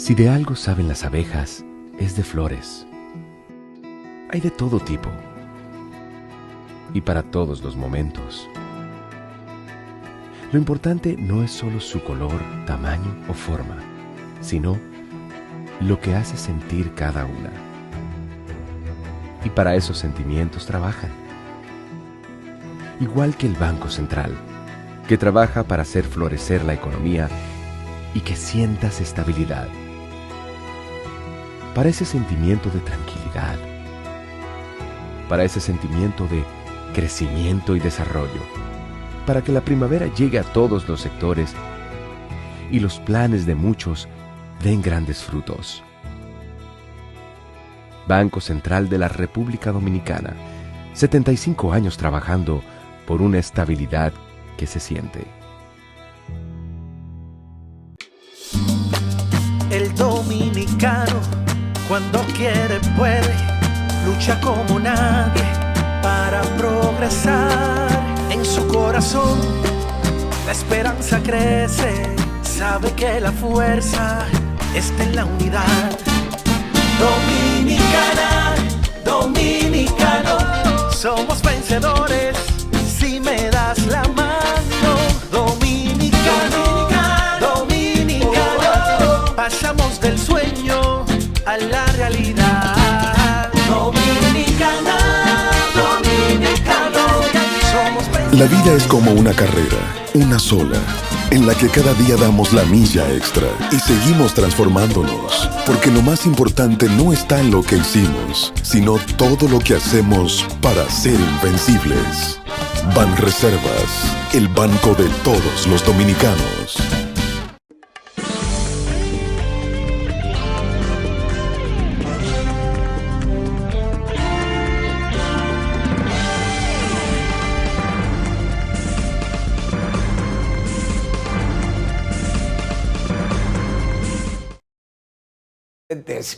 Si de algo saben las abejas, es de flores. Hay de todo tipo y para todos los momentos. Lo importante no es solo su color, tamaño o forma, sino lo que hace sentir cada una. Y para esos sentimientos trabajan. Igual que el Banco Central, que trabaja para hacer florecer la economía y que sientas estabilidad. Para ese sentimiento de tranquilidad, para ese sentimiento de crecimiento y desarrollo, para que la primavera llegue a todos los sectores y los planes de muchos den grandes frutos. Banco Central de la República Dominicana, 75 años trabajando por una estabilidad que se siente. El dominicano, cuando quiere puede, lucha como nadie para progresar. En su corazón la esperanza crece, sabe que la fuerza está en la unidad. Dominicana, dominicano, somos vencedores si me das la mano. Dominicano, dominicano, pasamos del sueño a la realidad. Dominicana, dominicano, somos vencedores. La vida es como una carrera, una sola, en la que cada día damos la milla extra y seguimos transformándonos, porque lo más importante no está en lo que hicimos, sino todo lo que hacemos para ser invencibles. Banreservas, el banco de todos los dominicanos.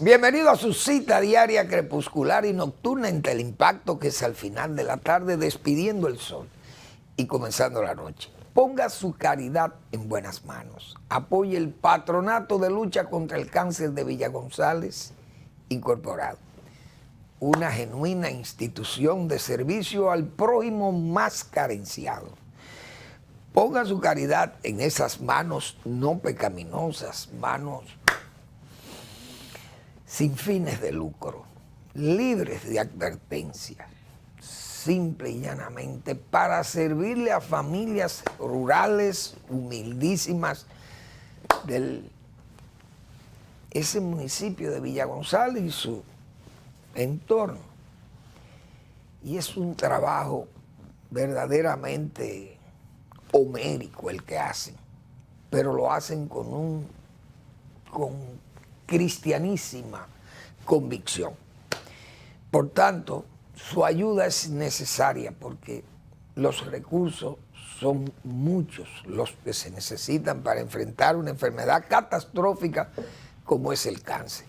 Bienvenido a su cita diaria crepuscular y nocturna en Teleimpacto, que es al final de la tarde despidiendo el sol y comenzando la noche. Ponga su caridad en buenas manos. Apoye el Patronato de Lucha contra el Cáncer de Villa González Incorporado, una genuina institución de servicio al prójimo más carenciado. Ponga su caridad en esas manos no pecaminosas, manos sin fines de lucro, libres de advertencia, simple y llanamente para servirle a familias rurales, humildísimas, ese municipio de Villa González y su entorno. Y es un trabajo verdaderamente homérico el que hacen, pero lo hacen con cristianísima convicción. Por tanto, su ayuda es necesaria porque los recursos son muchos los que se necesitan para enfrentar una enfermedad catastrófica como es el cáncer.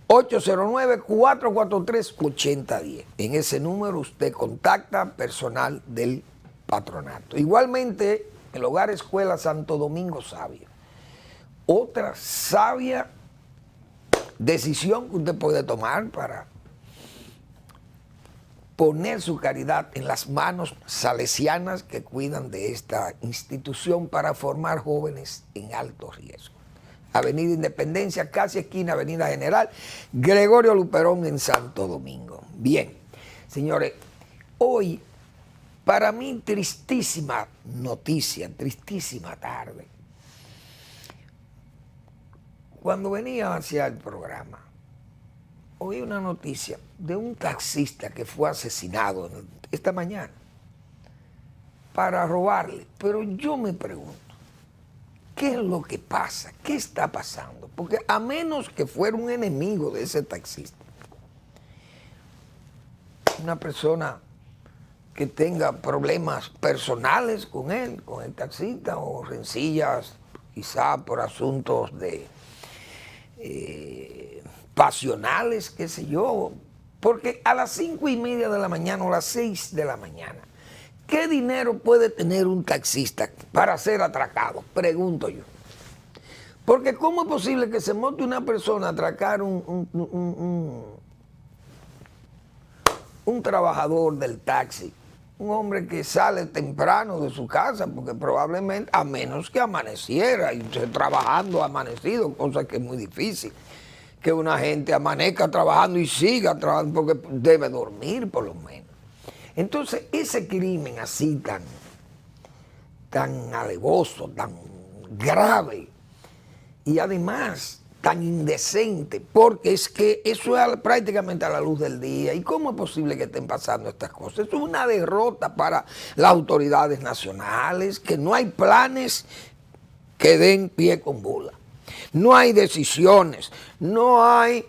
809-443-8010. En ese número usted contacta personal del patronato. Igualmente, el Hogar Escuela Santo Domingo Sabio. Otra sabia decisión que usted puede tomar para poner su caridad en las manos salesianas que cuidan de esta institución para formar jóvenes en alto riesgo. Avenida Independencia, casi esquina Avenida General Gregorio Luperón en Santo Domingo. Bien, señores, hoy para mí tristísima noticia, tristísima tarde. Cuando venía hacia el programa, oí una noticia de un taxista que fue asesinado esta mañana para robarle. Pero yo me pregunto, ¿qué es lo que pasa? ¿Qué está pasando? Porque a menos que fuera un enemigo de ese taxista, una persona que tenga problemas personales con él, con el taxista, o rencillas quizá por asuntos de pasionales, qué sé yo, porque a las 5:30 de la mañana o a las 6 de la mañana, ¿qué dinero puede tener un taxista para ser atracado? Pregunto yo. Porque ¿cómo es posible que se monte una persona a atracar un trabajador del taxi? Un hombre que sale temprano de su casa, porque probablemente, a menos que amaneciera, y trabajando amanecido, cosa que es muy difícil, que una gente amanezca trabajando y siga trabajando, porque debe dormir por lo menos. Entonces, ese crimen así tan alevoso, tan grave, y además tan indecente, porque es que eso es prácticamente a la luz del día. ¿Y cómo es posible que estén pasando estas cosas? Eso es una derrota para las autoridades nacionales, que no hay planes que den pie con bola. No hay decisiones, no hay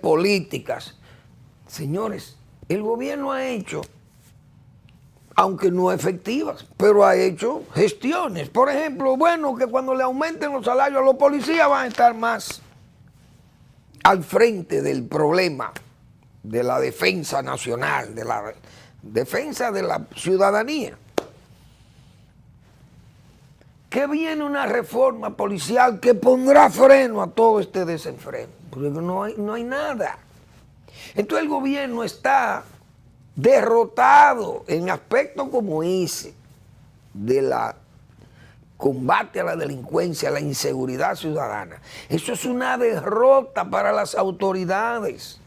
políticas. Señores, el gobierno ha hecho, aunque no efectivas, pero ha hecho gestiones. Por ejemplo, bueno, que cuando le aumenten los salarios a los policías van a estar más al frente del problema de la defensa nacional, de la defensa de la ciudadanía. Que viene una reforma policial que pondrá freno a todo este desenfreno, porque no hay nada. Entonces el gobierno está derrotado en aspectos como ese de la combate a la delincuencia, a la inseguridad ciudadana. Eso es una derrota para las autoridades.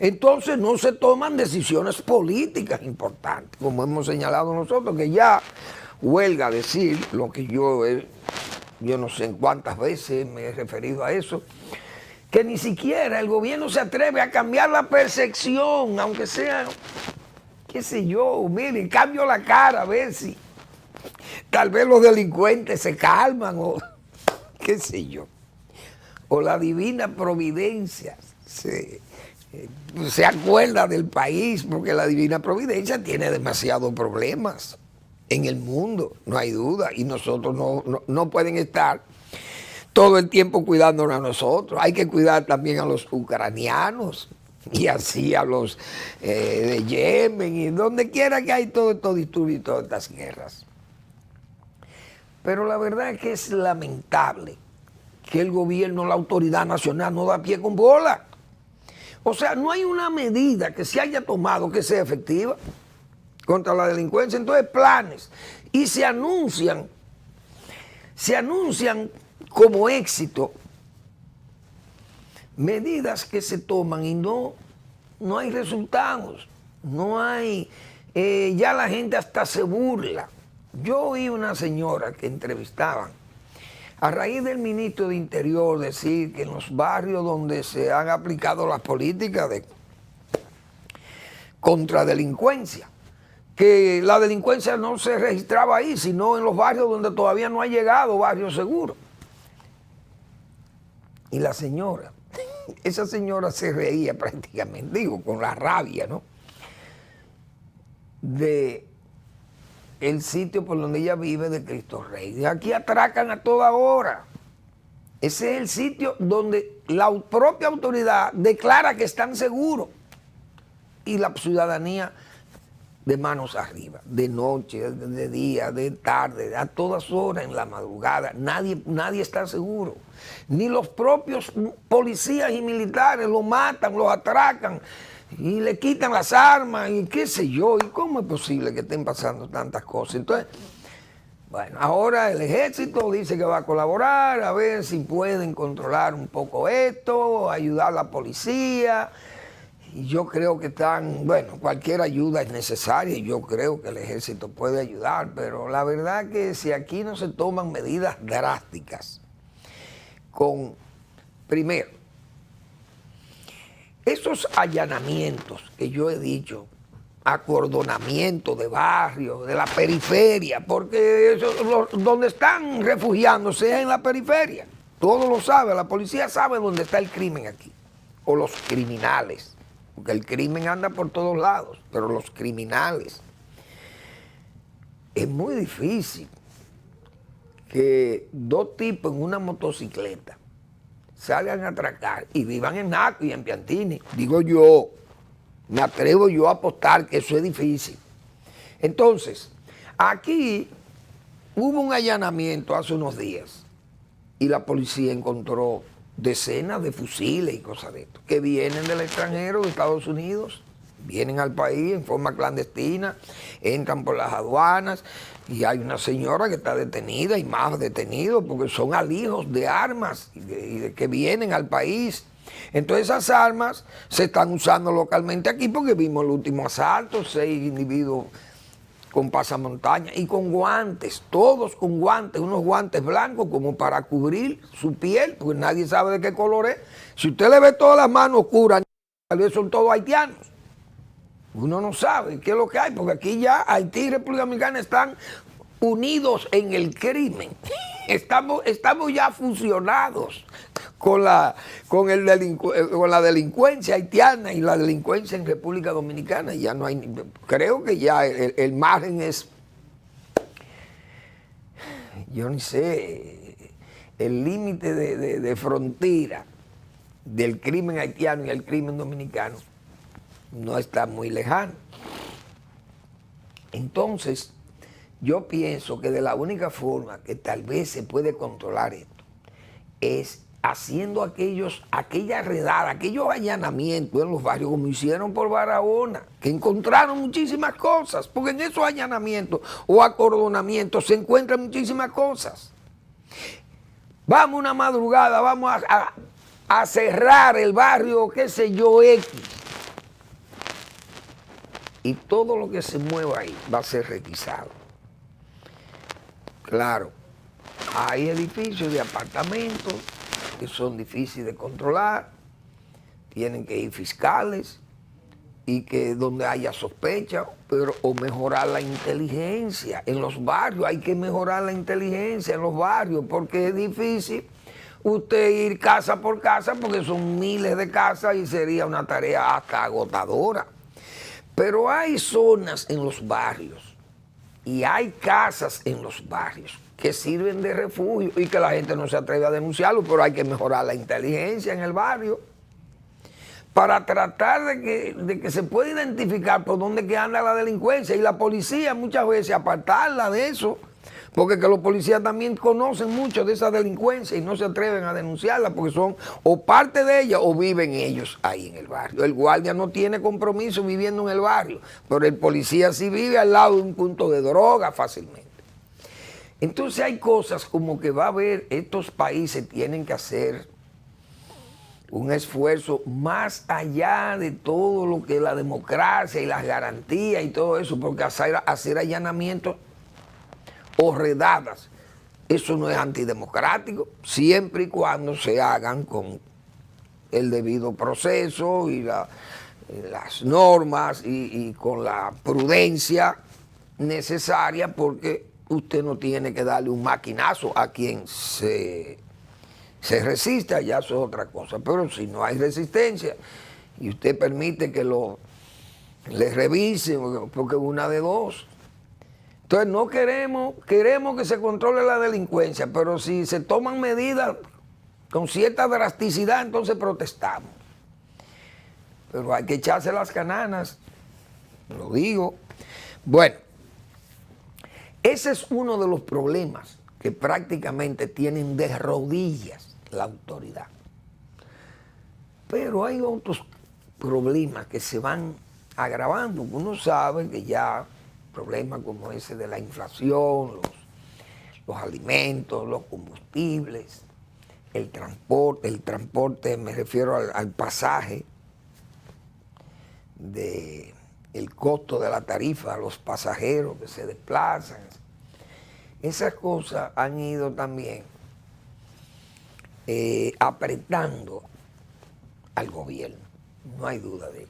Entonces no se toman decisiones políticas importantes, como hemos señalado nosotros, que ya huelga decir lo que yo no sé en cuántas veces me he referido a eso, que ni siquiera el gobierno se atreve a cambiar la percepción, aunque sea, qué sé yo, mire, cambio la cara a ver si tal vez los delincuentes se calman o qué sé yo. O la divina providencia se acuerda del país, porque la divina providencia tiene demasiados problemas en el mundo, no hay duda, y nosotros no pueden estar todo el tiempo cuidándonos a nosotros. Hay que cuidar también a los ucranianos y así a los de Yemen y donde quiera que hay todo estos disturbios y todas estas guerras. Pero la verdad es que es lamentable que el gobierno, la autoridad nacional no da pie con bola. O sea, no hay una medida que se haya tomado que sea efectiva contra la delincuencia. Entonces planes y se anuncian como éxito medidas que se toman y no hay resultados, no hay, ya la gente hasta se burla. Yo oí una señora que entrevistaban a raíz del ministro de Interior decir que en los barrios donde se han aplicado las políticas de contradelincuencia, que la delincuencia no se registraba ahí, sino en los barrios donde todavía no ha llegado barrios seguros. Y la señora, esa señora se reía prácticamente, digo, con la rabia, ¿no?, de el sitio por donde ella vive, de Cristo Rey. De aquí atracan a toda hora. Ese es el sitio donde la propia autoridad declara que están seguros y la ciudadanía de manos arriba, de noche, de día, de tarde, a todas horas, en la madrugada. Nadie está seguro. Ni los propios policías y militares lo matan, los atracan y le quitan las armas y qué sé yo. ¿Y cómo es posible que estén pasando tantas cosas? Entonces, bueno, ahora el ejército dice que va a colaborar, a ver si pueden controlar un poco esto, ayudar a la policía. Y yo creo que cualquier ayuda es necesaria y yo creo que el ejército puede ayudar, pero la verdad que si aquí no se toman medidas drásticas primero, esos allanamientos que yo he dicho, acordonamiento de barrios, de la periferia, porque donde están refugiándose es en la periferia, todo lo sabe, la policía sabe dónde está el crimen aquí, o los criminales. Porque el crimen anda por todos lados, pero los criminales, es muy difícil que dos tipos en una motocicleta salgan a atracar y vivan en Naco y en Piantini. Digo yo, me atrevo yo a apostar que eso es difícil. Entonces, aquí hubo un allanamiento hace unos días y la policía encontró decenas de fusiles y cosas de esto, que vienen del extranjero, de Estados Unidos, vienen al país en forma clandestina, entran por las aduanas y hay una señora que está detenida y más detenidos porque son alijos de armas que vienen al país. Entonces esas armas se están usando localmente aquí porque vimos el último asalto, 6 individuos con pasamontañas y con guantes, todos con guantes, unos guantes blancos como para cubrir su piel, porque nadie sabe de qué color es. Si usted le ve todas las manos oscuras, tal vez son todos haitianos. Uno no sabe qué es lo que hay, porque aquí ya Haití y República Dominicana están unidos en el crimen. Estamos ya fusionados con la delincuencia haitiana y la delincuencia en República Dominicana. Ya no hay, creo que ya el margen es, yo ni sé, el límite de frontera del crimen haitiano y el crimen dominicano no está muy lejano. Entonces, yo pienso que de la única forma que tal vez se puede controlar esto es haciendo aquella redada, aquellos allanamientos en los barrios, como hicieron por Barahona, que encontraron muchísimas cosas, porque en esos allanamientos o acordonamientos se encuentran muchísimas cosas. Vamos una madrugada, vamos a cerrar el barrio, qué sé yo, X. Y todo lo que se mueva ahí va a ser requisado. Claro, hay edificios de apartamentos que son difíciles de controlar, tienen que ir fiscales y que donde haya sospecha, pero o mejorar la inteligencia en los barrios. Hay que mejorar la inteligencia en los barrios porque es difícil usted ir casa por casa porque son miles de casas y sería una tarea hasta agotadora. Pero hay zonas en los barrios y hay casas en los barrios que sirven de refugio y que la gente no se atreve a denunciarlo, pero hay que mejorar la inteligencia en el barrio para tratar de que se pueda identificar por dónde que anda la delincuencia y la policía muchas veces apartarla de eso, porque que los policías también conocen mucho de esa delincuencia y no se atreven a denunciarla porque son o parte de ella o viven ellos ahí en el barrio. El guardia no tiene compromiso viviendo en el barrio, pero el policía sí vive al lado de un punto de droga fácilmente. Entonces hay cosas como que va a haber, estos países tienen que hacer un esfuerzo más allá de todo lo que la democracia y las garantías y todo eso, porque hacer allanamientos o redadas, eso no es antidemocrático, siempre y cuando se hagan con el debido proceso y las normas y con la prudencia necesaria, porque usted no tiene que darle un maquinazo a quien se resista, ya eso es otra cosa. Pero si no hay resistencia y usted permite que le revisen, porque una de dos. Entonces no queremos que se controle la delincuencia, pero si se toman medidas con cierta drasticidad, entonces protestamos. Pero hay que echarse las cananas, lo digo. Bueno, ese es uno de los problemas que prácticamente tienen de rodillas la autoridad. Pero hay otros problemas que se van agravando. Uno sabe que ya problemas como ese de la inflación, los alimentos, los combustibles, el transporte me refiero al pasaje, el costo de la tarifa a los pasajeros que se desplazan. Esas cosas han ido también apretando al gobierno, no hay duda de ello.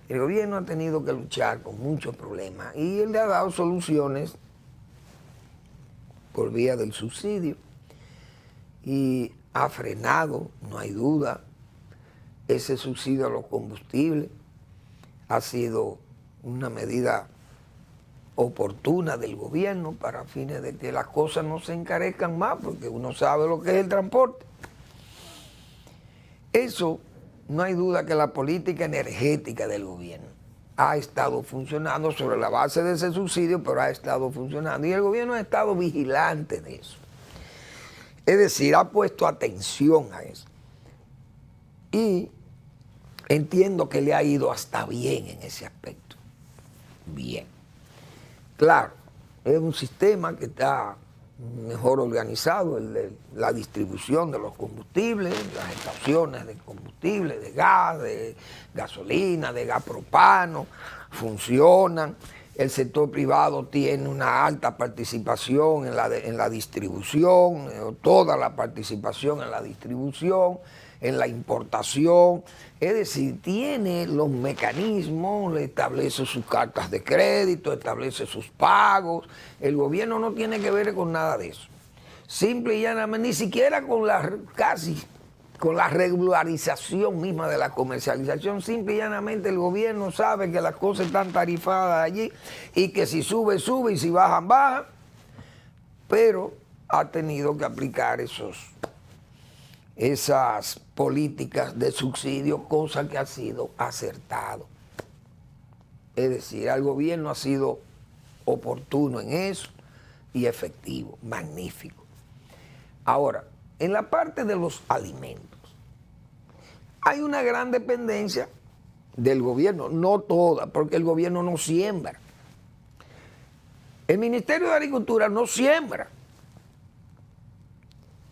El gobierno ha tenido que luchar con muchos problemas y él le ha dado soluciones por vía del subsidio y ha frenado, no hay duda, ese subsidio a los combustibles. Ha sido una medida oportuna del gobierno para fines de que las cosas no se encarezcan más, porque uno sabe lo que es el transporte. Eso, no hay duda que la política energética del gobierno ha estado funcionando sobre la base de ese subsidio, pero ha estado funcionando y el gobierno ha estado vigilante de eso. Es decir, ha puesto atención a eso. Y entiendo que le ha ido hasta bien en ese aspecto. Bien. Claro, es un sistema que está mejor organizado, la distribución de los combustibles, las estaciones de combustible, de gas, de gasolina, de gas propano, funcionan. El sector privado tiene una alta participación en la distribución, toda la participación en la distribución, en la importación. Es decir, tiene los mecanismos, le establece sus cartas de crédito, establece sus pagos. El gobierno no tiene que ver con nada de eso. Simple y llanamente, ni siquiera con la regularización misma de la comercialización. Simple y llanamente el gobierno sabe que las cosas están tarifadas allí y que si sube, sube y si bajan, bajan. Pero ha tenido que aplicar esas políticas de subsidio, cosa que ha sido acertado. Es decir, el gobierno ha sido oportuno en eso y efectivo, magnífico. Ahora, en la parte de los alimentos, hay una gran dependencia del gobierno, no toda, porque el gobierno no siembra. El Ministerio de Agricultura no siembra.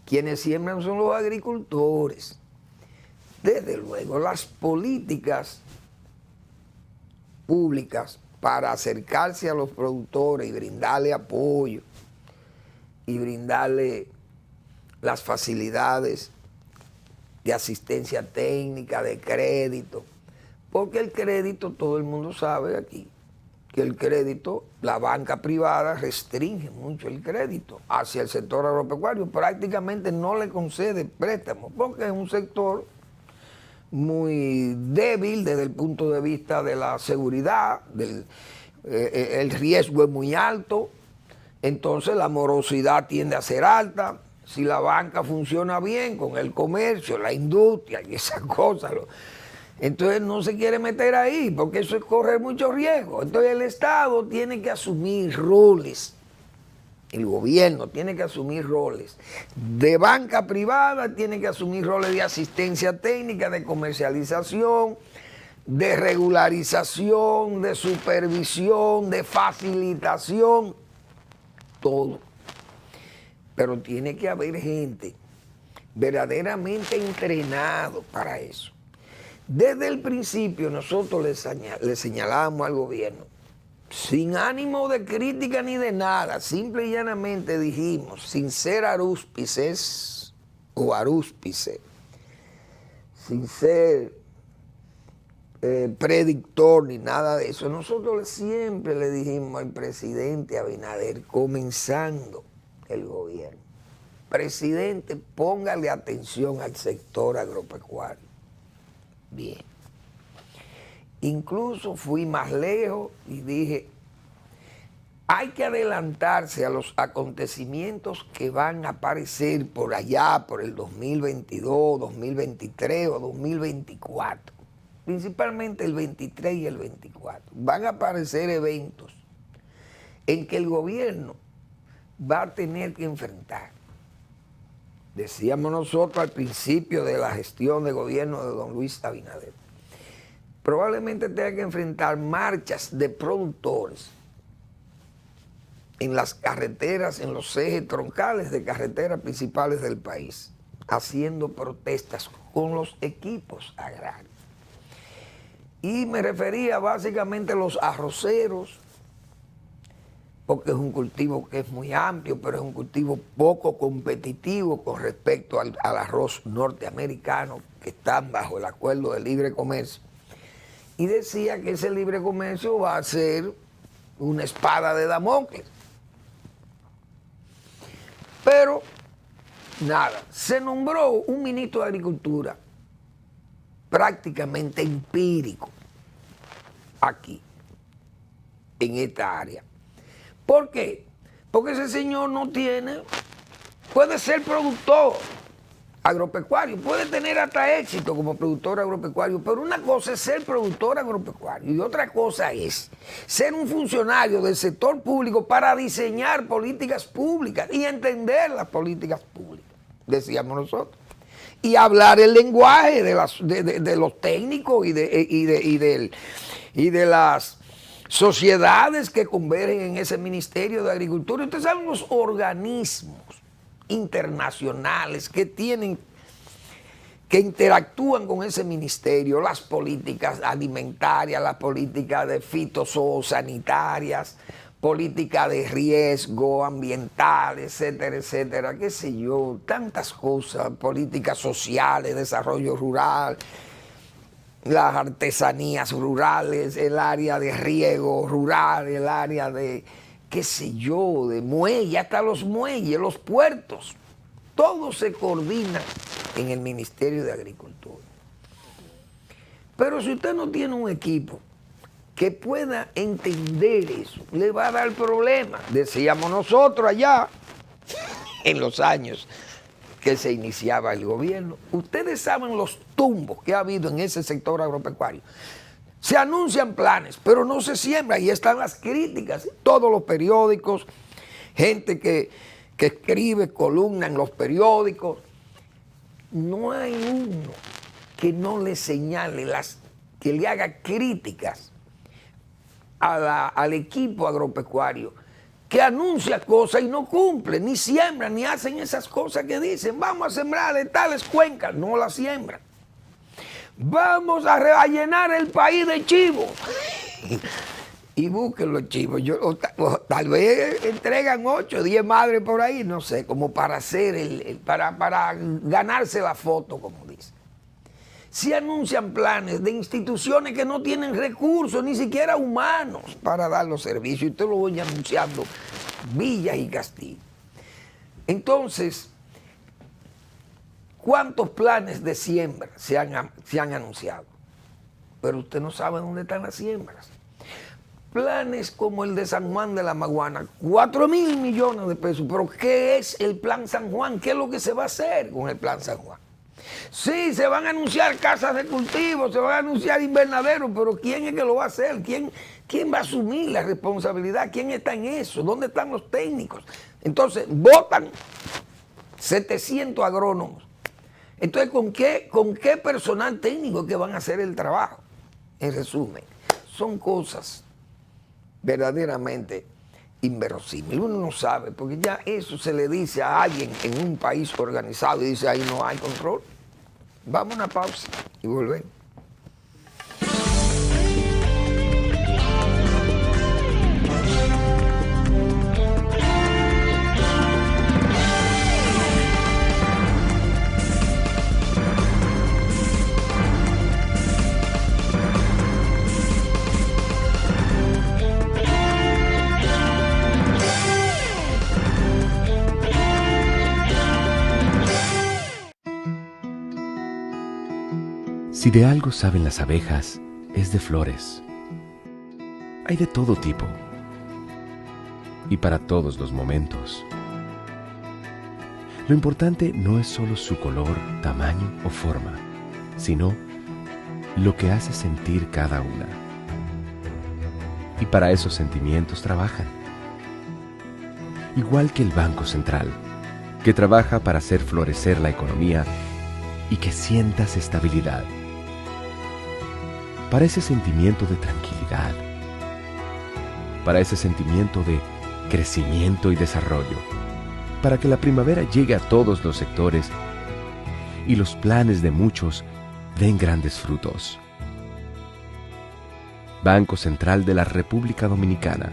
Quienes siembran son los agricultores. Desde luego, las políticas públicas para acercarse a los productores y brindarle apoyo y brindarle las facilidades de asistencia técnica, de crédito, porque el crédito, todo el mundo sabe aquí, que el crédito, la banca privada restringe mucho el crédito hacia el sector agropecuario, prácticamente no le concede préstamos, porque es un sector muy débil desde el punto de vista de la seguridad, el riesgo es muy alto, entonces la morosidad tiende a ser alta. Si la banca funciona bien con el comercio, la industria y esas cosas, entonces no se quiere meter ahí porque eso es correr mucho riesgo. Entonces el Estado tiene que asumir roles, el gobierno tiene que asumir roles de banca privada, tiene que asumir roles de asistencia técnica, de comercialización, de regularización, de supervisión, de facilitación, todo. Pero tiene que haber gente verdaderamente entrenado para eso. Desde el principio nosotros le señalamos al gobierno, sin ánimo de crítica ni de nada, simple y llanamente dijimos, sin ser arúspices o arúspice, sin ser predictor ni nada de eso, nosotros siempre le dijimos al presidente Abinader, comenzando el gobierno, presidente, póngale atención al sector agropecuario. Bien. Incluso fui más lejos y dije, hay que adelantarse a los acontecimientos que van a aparecer por allá, por el 2022, 2023 o 2024. Principalmente el 23 y el 24. Van a aparecer eventos en que el gobierno va a tener que enfrentar. Decíamos nosotros al principio de la gestión de gobierno de don Luis Abinader, probablemente tenga que enfrentar marchas de productores en las carreteras, en los ejes troncales de carreteras principales del país, haciendo protestas con los equipos agrarios. Y me refería básicamente a los arroceros, porque es un cultivo que es muy amplio, pero es un cultivo poco competitivo con respecto al arroz norteamericano, que están bajo el acuerdo de libre comercio. Y decía que ese libre comercio va a ser una espada de Damocles. Pero, nada, se nombró un ministro de Agricultura prácticamente empírico aquí, en esta área. ¿Por qué? Porque ese señor no tiene, puede ser productor agropecuario, puede tener hasta éxito como productor agropecuario, pero una cosa es ser productor agropecuario y otra cosa es ser un funcionario del sector público para diseñar políticas públicas y entender las políticas públicas. decíamos nosotros. Y hablar el lenguaje de los técnicos y de las sociedades que convergen en ese Ministerio de Agricultura. Ustedes saben los organismos internacionales que interactúan con ese ministerio, las políticas alimentarias, las políticas de fitosanitarias, política de riesgo ambiental, etcétera, etcétera, qué sé yo, tantas cosas, políticas sociales, desarrollo rural, las artesanías rurales, el área de riego rural, el área de, qué sé yo, de muelle, hasta los muelles, los puertos, todo se coordina en el Ministerio de Agricultura. Pero si usted no tiene un equipo que pueda entender eso, le va a dar problema. Decíamos nosotros allá, en los años que se iniciaba el gobierno. Ustedes saben los tumbos que ha habido en ese sector agropecuario. Se anuncian planes, pero no se siembra. Ahí están las críticas. Todos los periódicos, gente que escribe columnas en los periódicos. No hay uno que no le señale, que le haga críticas al equipo agropecuario, que anuncia cosas y no cumple, ni siembran, ni hacen esas cosas que dicen. Vamos a sembrar de tales cuencas, no las siembran. Vamos a llenar el país de chivos. Y busquen los chivos. Tal vez entregan 8 o 10 madres por ahí, no sé, como para hacer para ganarse la foto, como dice. Se anuncian planes de instituciones que no tienen recursos, ni siquiera humanos, para dar los servicios. Y usted lo voy anunciando, villas y castillos. Entonces, ¿cuántos planes de siembra se han anunciado? Pero usted no sabe dónde están las siembras. Planes como el de San Juan de la Maguana, 4.000 millones de pesos. Pero ¿qué es el Plan San Juan? ¿Qué es lo que se va a hacer con el Plan San Juan? Sí, se van a anunciar casas de cultivo, se van a anunciar invernaderos, pero ¿quién es que lo va a hacer? ¿Quién va a asumir la responsabilidad? ¿Quién está en eso? ¿Dónde están los técnicos? Entonces, votan 700 agrónomos. Entonces, ¿con qué personal técnico que van a hacer el trabajo? En resumen, son cosas verdaderamente inverosímiles. Uno no sabe, porque ya eso se le dice a alguien en un país organizado y dice, ahí no hay control. Vamos a una pausa y volvemos. Si de algo saben las abejas, es de flores. Hay de todo tipo y para todos los momentos. Lo importante no es solo su color, tamaño o forma, sino lo que hace sentir cada una. Y para esos sentimientos trabajan. Igual que el Banco Central, que trabaja para hacer florecer la economía y que sientas estabilidad. Para ese sentimiento de tranquilidad, para ese sentimiento de crecimiento y desarrollo, para que la primavera llegue a todos los sectores y los planes de muchos den grandes frutos. Banco Central de la República Dominicana,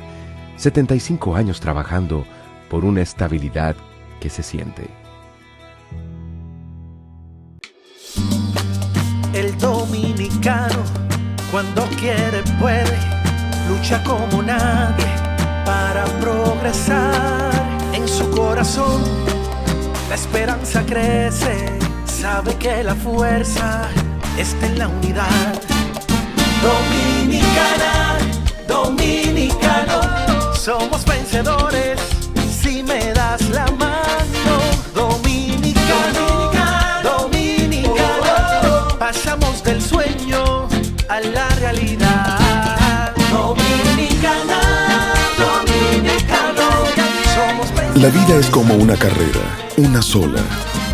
75 años trabajando por una estabilidad que se siente. El dominicano, cuando quiere puede, lucha como nadie para progresar. En su corazón la esperanza crece, sabe que la fuerza está en la unidad. Dominicana, dominicano, somos vencedores si me das la mano. Dominicano, dominicano, pasamos del sueño a la realidad. Dominicana, dominicano, somos vencedores. La vida es como una carrera, una sola,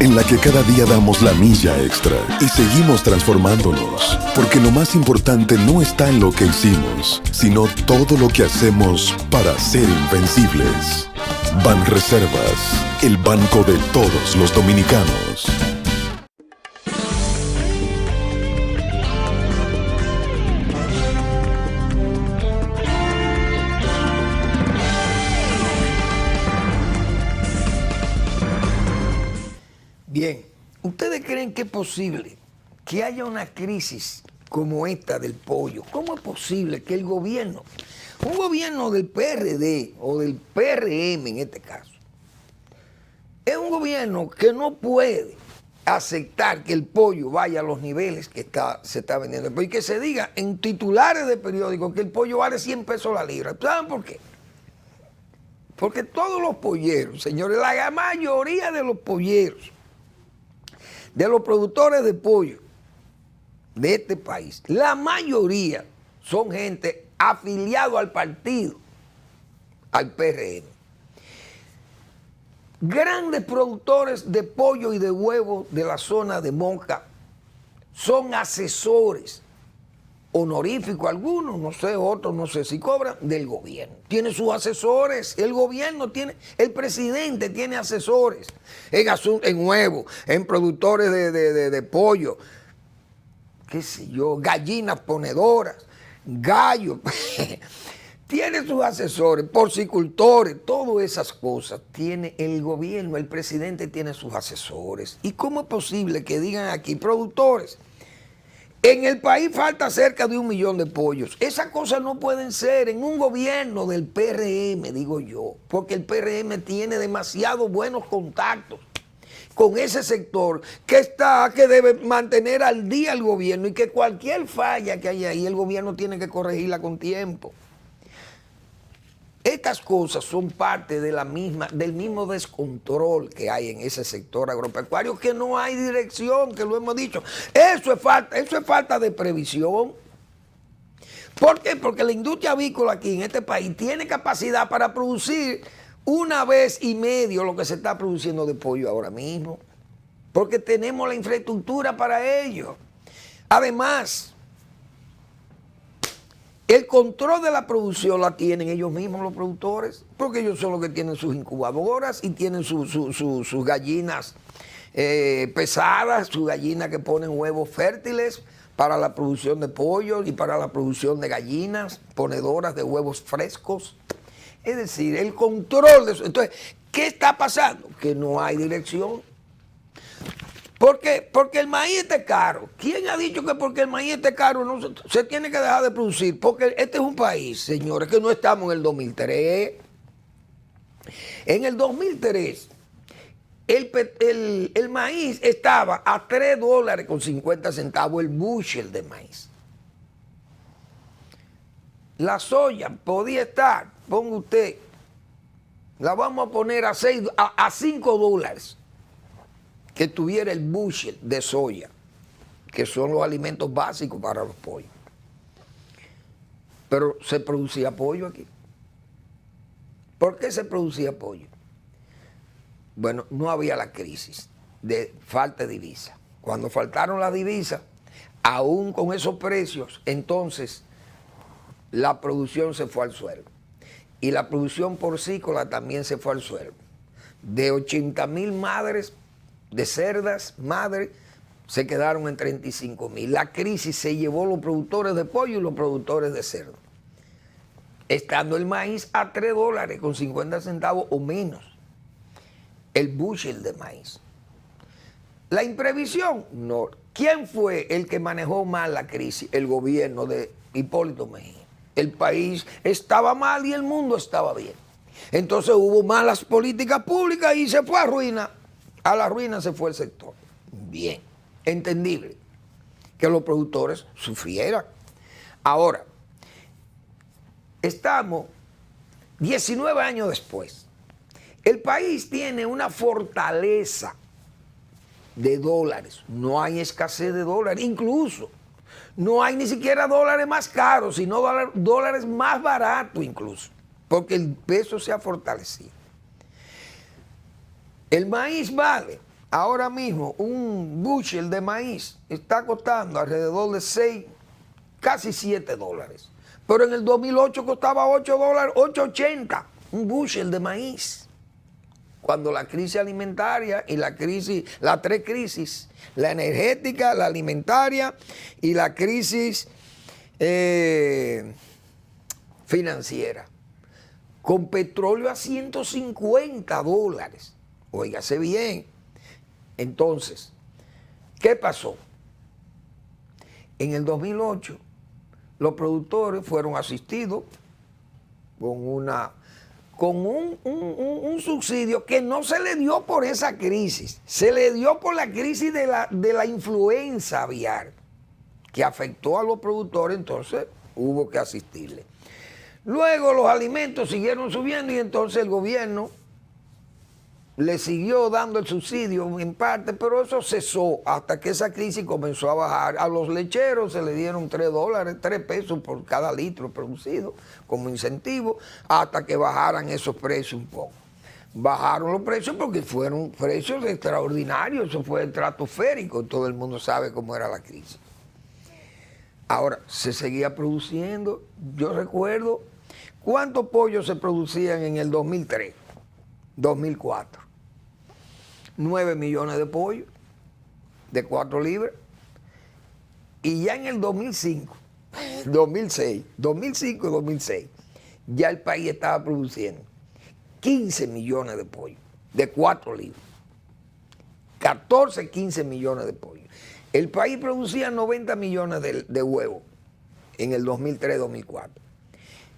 en la que cada día damos la milla extra y seguimos transformándonos, porque lo más importante no está en lo que hicimos, sino todo lo que hacemos para ser invencibles. Banreservas, el banco de todos los dominicanos. Bien, ¿ustedes creen que es posible que haya una crisis como esta del pollo? ¿Cómo es posible que el gobierno, un gobierno del PRD o del PRM en este caso, es un gobierno que no puede aceptar que el pollo vaya a los niveles que se está vendiendo? Y que se diga en titulares de periódicos que el pollo vale 100 pesos la libra. ¿Saben por qué? Porque todos los polleros, señores, la mayoría de los polleros, de los productores de pollo de este país, la mayoría son gente afiliado al partido, al PRM. Grandes productores de pollo y de huevo de la zona de Moca son asesores honoríficos, algunos, no sé, otros no sé si cobran, del gobierno. Tiene sus asesores, el gobierno tiene, el presidente tiene asesores en huevo, en productores de pollo, qué sé yo, gallinas ponedoras, gallos, tiene sus asesores, porcicultores, todas esas cosas. Tiene el gobierno, el presidente tiene sus asesores. ¿Y cómo es posible que digan aquí, productores, en el país falta cerca de 1 millón de pollos? Esas cosas no pueden ser en un gobierno del PRM, digo yo, porque el PRM tiene demasiados buenos contactos con ese sector que debe mantener al día el gobierno, y que cualquier falla que haya ahí, el gobierno tiene que corregirla con tiempo. Estas cosas son parte de del mismo descontrol que hay en ese sector agropecuario, que no hay dirección, que lo hemos dicho. Eso es falta de previsión. ¿Por qué? Porque la industria avícola aquí en este país tiene capacidad para producir 1,5 veces lo que se está produciendo de pollo ahora mismo, porque tenemos la infraestructura para ello. Además, el control de la producción la tienen ellos mismos los productores, porque ellos son los que tienen sus incubadoras y tienen sus gallinas pesadas, sus gallinas que ponen huevos fértiles para la producción de pollo y para la producción de gallinas ponedoras de huevos frescos. Es decir, el control de eso. Entonces, ¿qué está pasando? Que no hay dirección. ¿Por qué? Porque el maíz está caro. ¿Quién ha dicho que porque el maíz está caro no se tiene que dejar de producir? Porque este es un país, señores, que no estamos en el 2003. En el 2003, el maíz estaba a $3.50 el bushel de maíz. La soya podía estar, ponga usted, la vamos a poner a $5 que tuviera el bushel de soya, que son los alimentos básicos para los pollos. Pero se producía pollo aquí. ¿Por qué se producía pollo? Bueno, no había la crisis de falta de divisa. Cuando faltaron las divisas, aún con esos precios, entonces la producción se fue al suelo. Y la producción porcícola también se fue al suelo. De 80,000 madres de cerdas madres, se quedaron en 35,000. La crisis se llevó los productores de pollo y los productores de cerdo, estando el maíz a $3.50 o menos, el bushel de maíz. La imprevisión, no. ¿Quién fue el que manejó mal la crisis? El gobierno de Hipólito Mejía. El país estaba mal y el mundo estaba bien. Entonces hubo malas políticas públicas y se fue a ruina. A la ruina se fue el sector. Bien, entendible que los productores sufrieran. Ahora, estamos 19 años después. El país tiene una fortaleza de dólares. No hay escasez de dólares. Incluso no hay ni siquiera dólares más caros, sino dólares más baratos incluso, porque el peso se ha fortalecido. El maíz vale Ahora mismo un bushel de maíz está costando alrededor de 6, casi 7 dólares. Pero en el 2008 costaba 8 dólares, 8.80 un bushel de maíz. Cuando la crisis alimentaria y las tres crisis, la energética, la alimentaria y la crisis financiera, con petróleo a 150 dólares. Óigase bien. Entonces, ¿qué pasó? En el 2008, los productores fueron asistidos con un subsidio que no se le dio por esa crisis, se le dio por la crisis de la influenza aviar, que afectó a los productores, entonces hubo que asistirle. Luego los alimentos siguieron subiendo y entonces el gobierno le siguió dando el subsidio en parte, pero eso cesó hasta que esa crisis comenzó a bajar. A los lecheros se le dieron 3 dólares, 3 pesos por cada litro producido como incentivo, hasta que bajaran esos precios un poco. Bajaron los precios porque fueron precios extraordinarios, eso fue estratosférico, todo el mundo sabe cómo era la crisis. Ahora, se seguía produciendo, yo recuerdo cuántos pollos se producían en el 2003, 2004. 9 millones de pollos de 4 libras. Y ya en el 2005 y 2006, ya el país estaba produciendo 15 millones de pollos de 4 libras. 14, 15 millones de pollos. El país producía 90 millones de huevos en el 2003-2004.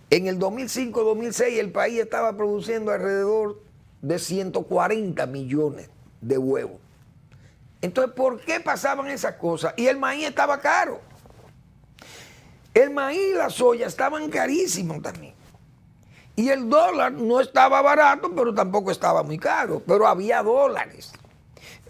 En el 2005-2006 el país estaba produciendo alrededor de 140 millones de huevos. Entonces, ¿por qué pasaban esas cosas? Y el maíz estaba caro. El maíz y la soya estaban carísimos también. Y el dólar no estaba barato, pero tampoco estaba muy caro. Pero había dólares.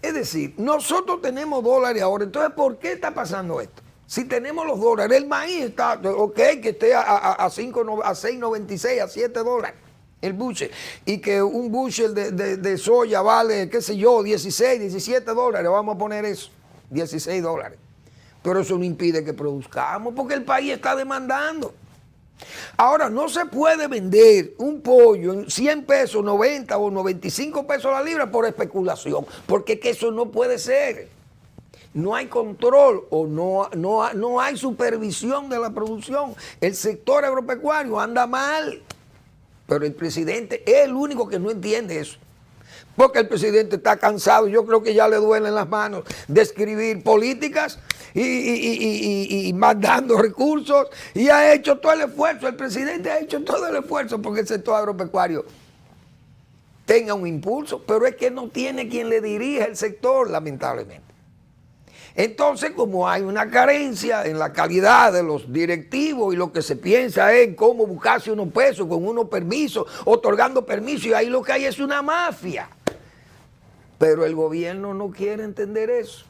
Es decir, nosotros tenemos dólares ahora. Entonces, ¿por qué está pasando esto? Si tenemos los dólares, el maíz está, ok, que esté a 6.96, a 7 dólares. El bushel, y que un bushel de soya vale, qué sé yo, 16, 17 dólares, vamos a poner eso, 16 dólares. Pero eso no impide que produzcamos, porque el país está demandando. Ahora, no se puede vender un pollo en 100 pesos, 90 o 95 pesos la libra por especulación, porque es que eso no puede ser. No hay control o no hay supervisión de la producción. El sector agropecuario anda mal. Pero el presidente es el único que no entiende eso. Porque el presidente está cansado, yo creo que ya le duelen las manos de escribir políticas y mandando recursos. Y ha hecho todo el esfuerzo, el presidente ha hecho todo el esfuerzo porque el sector agropecuario tenga un impulso. Pero es que no tiene quien le dirija el sector, lamentablemente. Entonces, como hay una carencia en la calidad de los directivos y lo que se piensa es cómo buscarse unos pesos con unos permisos, otorgando permisos, y ahí lo que hay es una mafia. Pero el gobierno no quiere entender eso.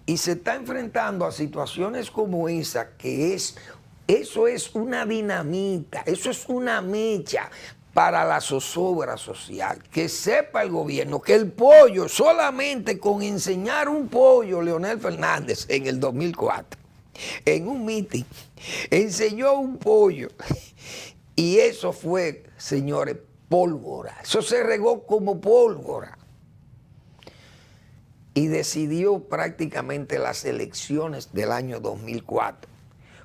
Y se está enfrentando a situaciones como esa, eso es una dinamita, eso es una mecha para la zozobra social. Que sepa el gobierno que el pollo, solamente con enseñar un pollo, Leonel Fernández en el 2004, en un meeting, enseñó un pollo. Y eso fue, señores, pólvora. Eso se regó como pólvora. Y decidió prácticamente las elecciones del año 2004.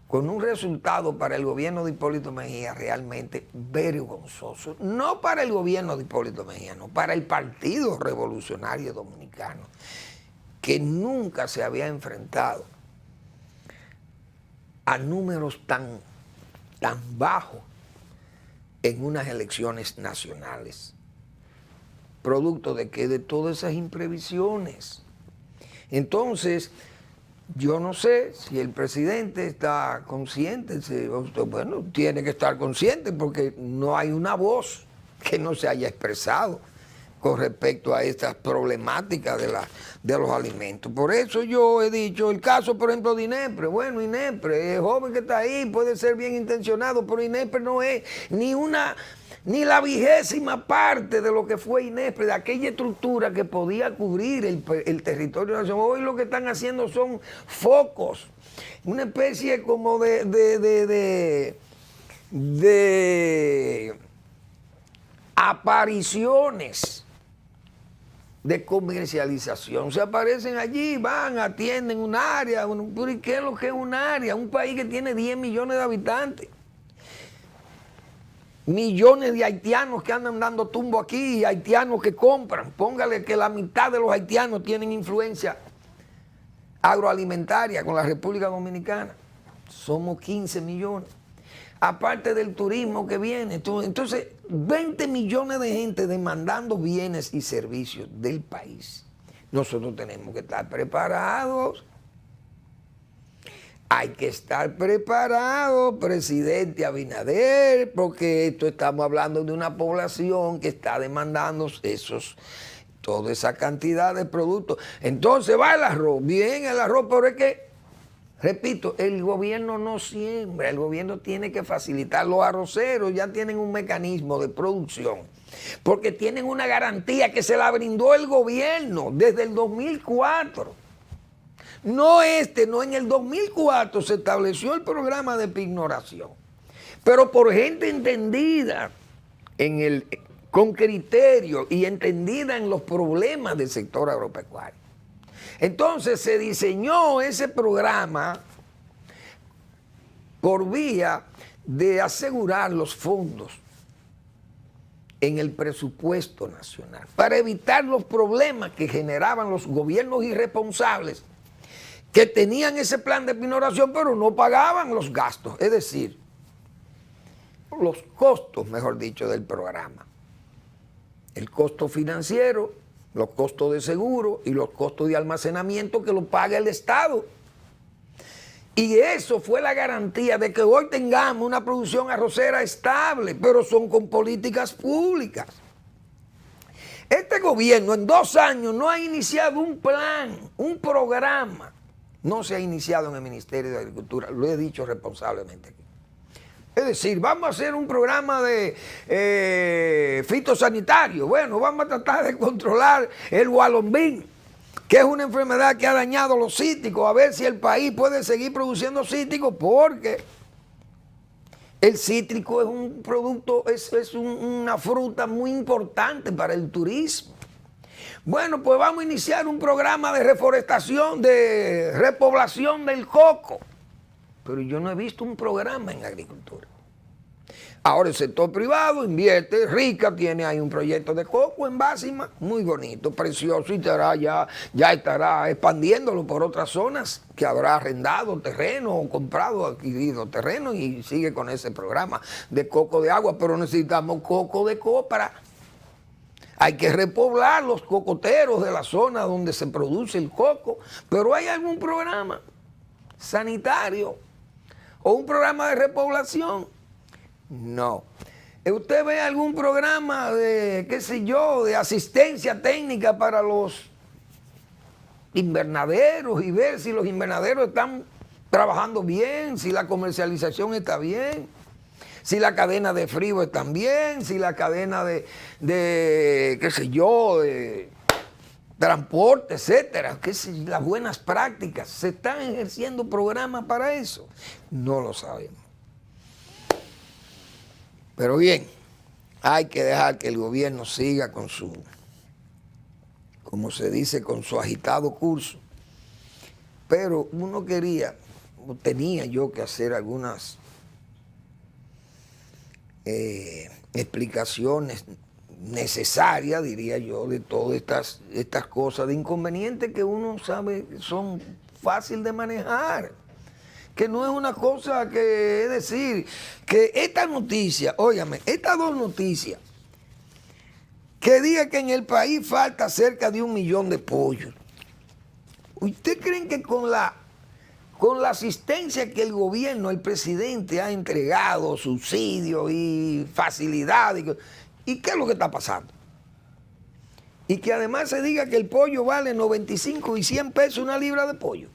Con un resultado para el gobierno de Hipólito Mejía realmente vergonzoso. No para el gobierno de Hipólito Mejía, no, para el Partido Revolucionario Dominicano, que nunca se había enfrentado a números tan bajos en unas elecciones nacionales. ¿Producto de qué? De todas esas imprevisiones. Entonces, yo no sé si el presidente está consciente, bueno, tiene que estar consciente porque no hay una voz que no se haya expresado con respecto a estas problemáticas de los alimentos. Por eso yo he dicho, el caso, por ejemplo, de INEPRE. Bueno, INEPRE, el joven que está ahí puede ser bien intencionado, pero INEPRE no es ni la 20ª parte de lo que fue INEPRE, de aquella estructura que podía cubrir el territorio nacional. Hoy lo que están haciendo son focos, una especie como de apariciones de comercialización. Se aparecen allí, van, atienden un área. ¿Pero y qué es lo que es un área? Un país que tiene 10 millones de habitantes. Millones de haitianos que andan dando tumbo aquí y haitianos que compran. Póngale que la mitad de los haitianos tienen influencia agroalimentaria con la República Dominicana. Somos 15 millones. Aparte del turismo que viene. Entonces, 20 millones de gente demandando bienes y servicios del país. Nosotros tenemos que estar preparados. Hay que estar preparado, presidente Abinader, porque estamos hablando de una población que está demandando toda esa cantidad de productos. Entonces va el arroz, bien el arroz, pero es que, repito, el gobierno no siembra, el gobierno tiene que facilitar. Los arroceros ya tienen un mecanismo de producción, porque tienen una garantía que se la brindó el gobierno desde el 2004. No en el 2004 se estableció el programa de pignoración, pero por gente entendida con criterio y entendida en los problemas del sector agropecuario. Entonces se diseñó ese programa por vía de asegurar los fondos en el presupuesto nacional, para evitar los problemas que generaban los gobiernos irresponsables que tenían ese plan de pignoración, pero no pagaban los gastos, es decir, los costos, mejor dicho, del programa. El costo financiero, los costos de seguro y los costos de almacenamiento que lo paga el Estado. Y eso fue la garantía de que hoy tengamos una producción arrocera estable, pero son con políticas públicas. Este gobierno en 2 años no ha iniciado un plan, un programa. No se ha iniciado en el Ministerio de Agricultura, lo he dicho responsablemente aquí. Es decir, vamos a hacer un programa de fitosanitario. Bueno, vamos a tratar de controlar el gualombín, que es una enfermedad que ha dañado los cítricos, a ver si el país puede seguir produciendo cítricos, porque el cítrico es un producto, es una fruta muy importante para el turismo. Bueno, pues vamos a iniciar un programa de reforestación, de repoblación del coco. Pero yo no he visto un programa en agricultura. Ahora el sector privado invierte, Rica tiene ahí un proyecto de coco en Básima, muy bonito, precioso, y ya estará expandiéndolo por otras zonas, que habrá arrendado terreno o comprado, adquirido terreno, y sigue con ese programa de coco de agua, pero necesitamos coco de copra. Hay que repoblar los cocoteros de la zona donde se produce el coco, pero ¿hay algún programa sanitario o un programa de repoblación? No. ¿Usted ve algún programa de, qué sé yo, de asistencia técnica para los invernaderos y ver si los invernaderos están trabajando bien, si la comercialización está bien? Si la cadena de frío está bien, si la cadena de qué sé yo, de transporte, etcétera, las buenas prácticas, ¿se están ejerciendo programas para eso? No lo sabemos. Pero bien, hay que dejar que el gobierno siga con su, como se dice, con su agitado curso. Pero uno tenía yo que hacer algunas explicaciones necesarias, diría yo, de todas estas cosas de inconvenientes que uno sabe son fácil de manejar, que no es una cosa que, es decir, que esta noticia, óigame, estas 2 noticias, que diga que en el país falta cerca de 1 millón de pollos. ¿Usted creen que con la asistencia que el gobierno, el presidente ha entregado, subsidios y facilidades, ¿y qué es lo que está pasando? y que además se diga que el pollo vale 95 y 100 pesos una libra de pollo.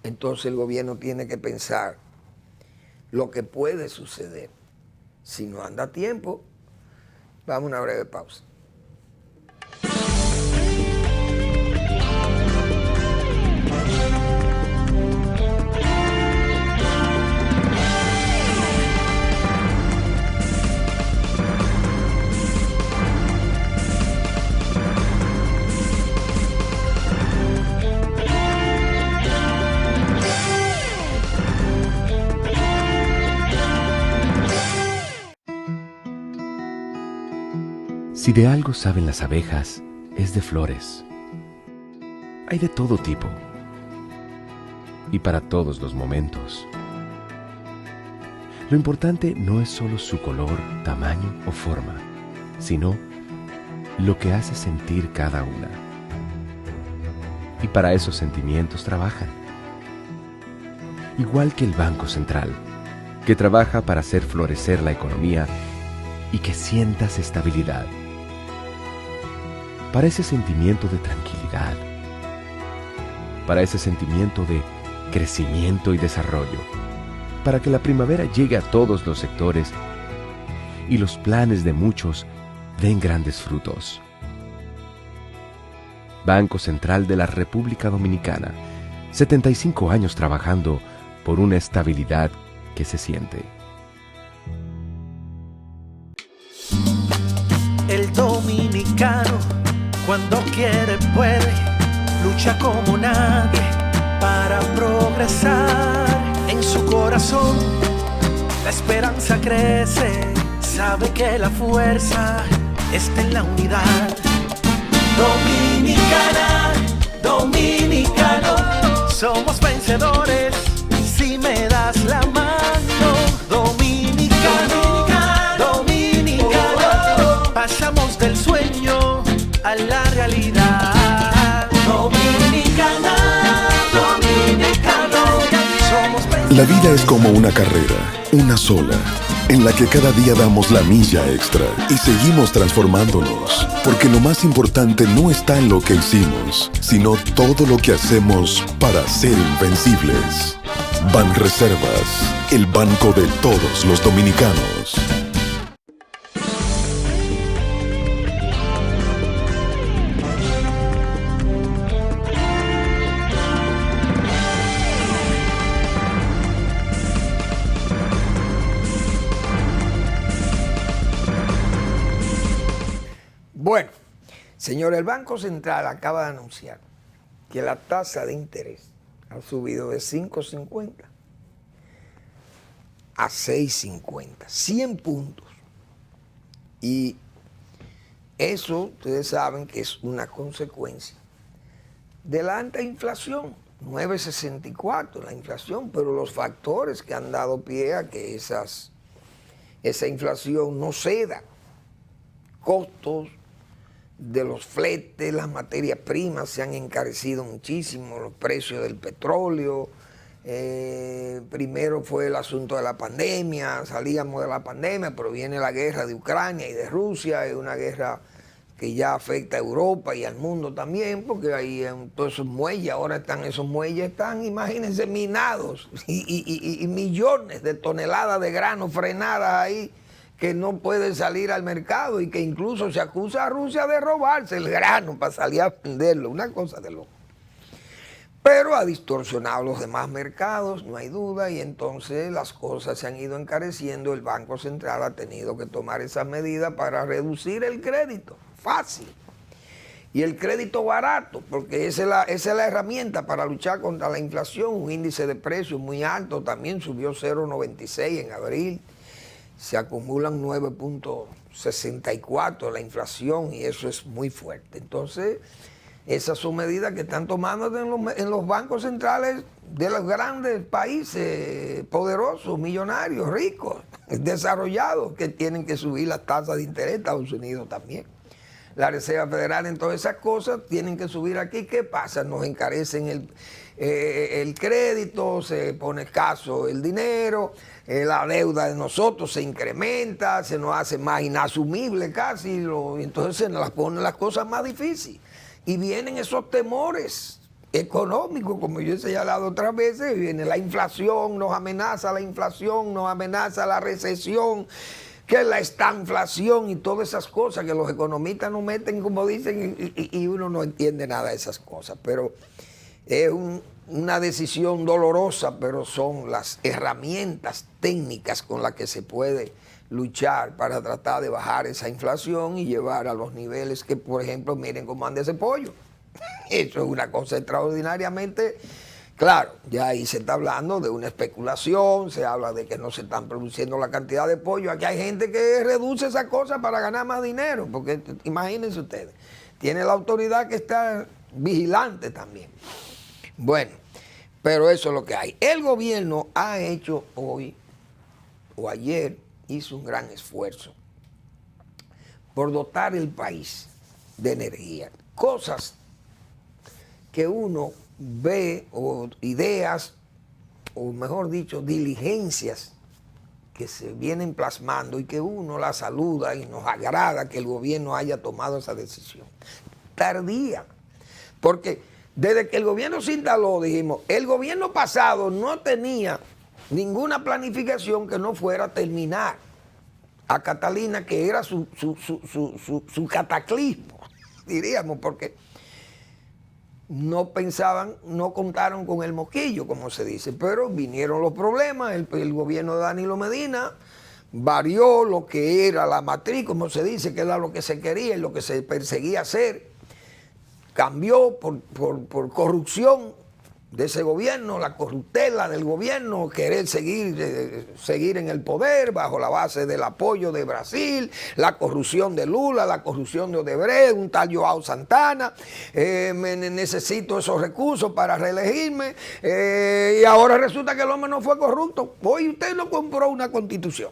Entonces el gobierno tiene que pensar lo que puede suceder. Si no anda a tiempo, vamos a una breve pausa. Si de algo saben las abejas, es de flores. Hay de todo tipo y para todos los momentos. Lo importante no es solo su color, tamaño o forma, sino lo que hace sentir cada una. Y para esos sentimientos trabajan. Igual que el Banco Central, que trabaja para hacer florecer la economía y que sientas estabilidad. Para ese sentimiento de tranquilidad, para ese sentimiento de crecimiento y desarrollo, para que la primavera llegue a todos los sectores y los planes de muchos den grandes frutos. Banco Central de la República Dominicana, 75 años trabajando por una estabilidad que se siente. El dominicano, cuando quiere puede, lucha como nadie para progresar. En su corazón la esperanza crece, sabe que la fuerza está en la unidad. Dominicana, dominicano, somos vencedores si me das la mano. Dominicano, dominicano, pasamos del sueño a la realidad. Dominicana, dominicano, somos vencedores. La vida es como una carrera, una sola, en la que cada día damos la milla extra y seguimos transformándonos, porque lo más importante no está en lo que hicimos, sino todo lo que hacemos para ser invencibles. Banreservas, el banco de todos los dominicanos. Bueno, señor, el Banco Central acaba de anunciar que la tasa de interés ha subido de 5.50 a 6.50, 100 puntos. Y eso, ustedes saben que es una consecuencia de la alta inflación, 9.64 la inflación, pero los factores que han dado pie a que esa inflación no ceda, costos de los fletes, las materias primas se han encarecido muchísimo, los precios del petróleo. Primero fue el asunto de la pandemia, salíamos de la pandemia, pero viene la guerra de Ucrania y de Rusia, es una guerra que ya afecta a Europa y al mundo también, porque ahí en todos esos muelles, ahora esos muelles están, imagínense, minados y millones de toneladas de grano frenadas ahí, que no puede salir al mercado y que incluso se acusa a Rusia de robarse el grano para salir a venderlo, una cosa de loco. Pero ha distorsionado los demás mercados, no hay duda, y entonces las cosas se han ido encareciendo. El Banco Central ha tenido que tomar esas medidas para reducir el crédito, fácil. Y el crédito barato, porque esa es la herramienta para luchar contra la inflación. Un índice de precios muy alto, también subió 0.96 en abril. Se acumulan 9.64 la inflación y eso es muy fuerte. Entonces, esas son medidas que están tomando en los bancos centrales de los grandes países poderosos, millonarios, ricos, desarrollados, que tienen que subir las tasas de interés. Estados Unidos también. la Reserva Federal en todas esas cosas, tienen que subir aquí. ¿Qué pasa? Nos encarecen el crédito, se pone escaso el dinero, la deuda de nosotros se incrementa, se nos hace más inasumible casi, entonces se nos ponen las cosas más difíciles. Y vienen esos temores económicos, como yo he señalado otras veces, viene la inflación, nos amenaza la inflación, nos amenaza la recesión, que la estanflación y todas esas cosas que los economistas nos meten, como dicen, y uno no entiende nada de esas cosas. Pero es una decisión dolorosa, pero son las herramientas técnicas con las que se puede luchar para tratar de bajar esa inflación y llevar a los niveles que, por ejemplo, miren cómo anda ese pollo. Eso es una cosa extraordinariamente, claro, ya ahí se está hablando de una especulación, se habla de que no se están produciendo la cantidad de pollo. Aquí hay gente que reduce esa cosa para ganar más dinero, porque imagínense ustedes, tiene la autoridad que está vigilante también. Bueno, pero eso es lo que hay. El gobierno ha hecho hoy, o ayer, hizo un gran esfuerzo por dotar el país de energía. Cosas que uno ve, o ideas, o mejor dicho, diligencias que se vienen plasmando y que uno la saluda y nos agrada que el gobierno haya tomado esa decisión. Tardía, porque desde que el gobierno se instaló, dijimos, el gobierno pasado no tenía ninguna planificación que no fuera a terminar a Catalina, que era su cataclismo, diríamos, porque no pensaban, no contaron con el mosquillo, como se dice, pero vinieron los problemas, el gobierno de Danilo Medina varió lo que era la matriz, como se dice, que era lo que se quería y lo que se perseguía hacer, cambió por corrupción de ese gobierno, la corruptela del gobierno, querer seguir en el poder bajo la base del apoyo de Brasil, la corrupción de Lula, la corrupción de Odebrecht, un tal Joao Santana, necesito esos recursos para reelegirme, y ahora resulta que el hombre no fue corrupto. Hoy usted no compró una constitución,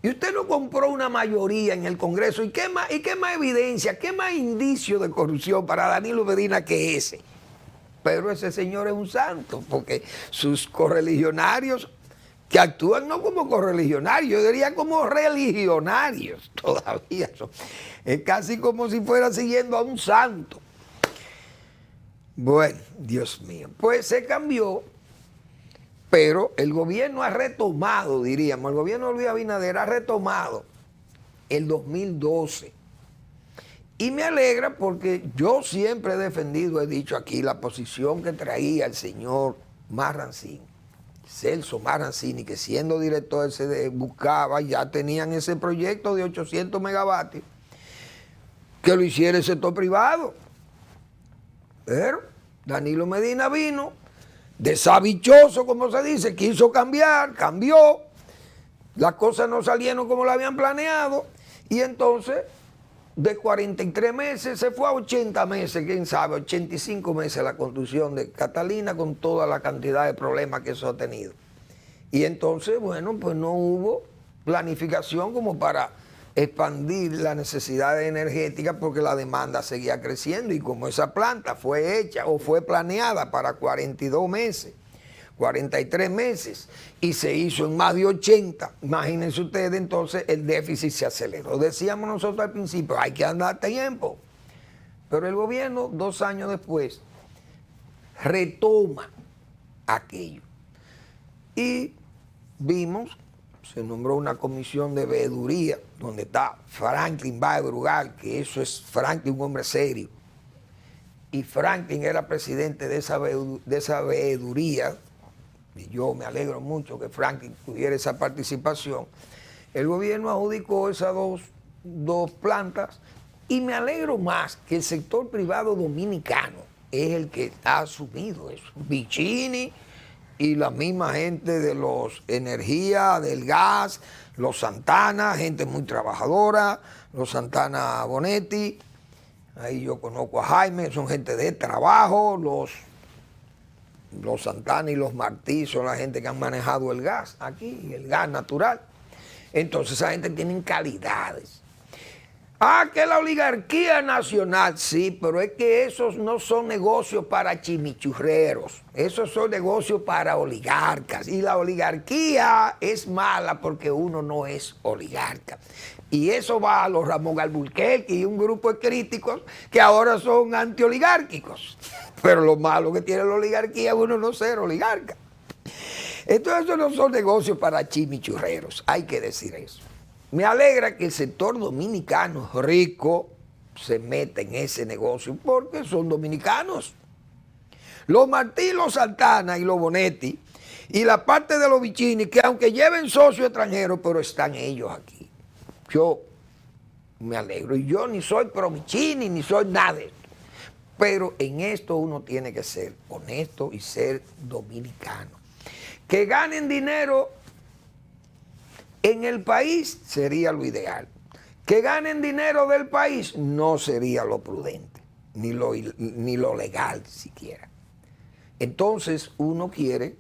y usted no compró una mayoría en el Congreso, ¿y qué más evidencia, qué más indicio de corrupción para Danilo Medina que ese? Pero ese señor es un santo, porque sus correligionarios, que actúan no como correligionarios, yo diría como religionarios todavía, es casi como si fuera siguiendo a un santo. Bueno, Dios mío, pues se cambió, pero el gobierno ha retomado, diríamos, el gobierno de Luis Abinader ha retomado el 2012. Y me alegra porque yo siempre he defendido, he dicho aquí, la posición que traía el señor Marrancini, Celso Marrancini, que siendo director se buscaba, ya tenían ese proyecto de 800 megavatios, que lo hiciera el sector privado. Pero Danilo Medina vino, desabichoso, como se dice, quiso cambiar, cambió, las cosas no salieron como lo habían planeado, y entonces de 43 meses se fue a 80 meses, quién sabe, 85 meses la construcción de Catalina, con toda la cantidad de problemas que eso ha tenido. Y entonces, bueno, pues no hubo planificación como para expandir la necesidad energética, porque la demanda seguía creciendo, y como esa planta fue hecha o fue planeada para 42 meses, 43 meses, y se hizo en más de 80, imagínense ustedes, entonces el déficit se aceleró. Decíamos nosotros al principio, hay que andar tiempo, pero el gobierno 2 años después retoma aquello, y vimos, se nombró una comisión de veeduría, donde está Franklin Baez Brugal, que eso es Franklin, un hombre serio, y Franklin era presidente de esa veeduría, y yo me alegro mucho que Franklin tuviera esa participación. El gobierno adjudicó esas dos plantas, y me alegro más que el sector privado dominicano es el que ha asumido eso. Vicini y la misma gente de los energía, del gas, los Santana, gente muy trabajadora, los Santana Bonetti, ahí yo conozco a Jaime, son gente de trabajo, los Santana y los Martí son la gente que han manejado el gas aquí, el gas natural. Entonces esa gente tiene calidades. Ah, que la oligarquía nacional, sí, pero es que esos no son negocios para chimichurreros, esos son negocios para oligarcas. Y la oligarquía es mala porque uno no es oligarca. Y eso va a los Ramón Alburquerque y un grupo de críticos que ahora son antioligárquicos. Pero lo malo que tiene la oligarquía es uno no ser oligarca. Entonces esos no son negocios para chimichurreros, hay que decir eso. Me alegra que el sector dominicano rico se meta en ese negocio porque son dominicanos. Los Martí, los Santana y los Bonetti y la parte de los Vicini, que aunque lleven socios extranjeros, pero están ellos aquí. Yo me alegro. Y yo ni soy pro Vicini, ni soy nada de esto. Pero en esto uno tiene que ser honesto y ser dominicano. Que ganen dinero en el país sería lo ideal. Que ganen dinero del país no sería lo prudente, ni lo legal siquiera. Entonces uno quiere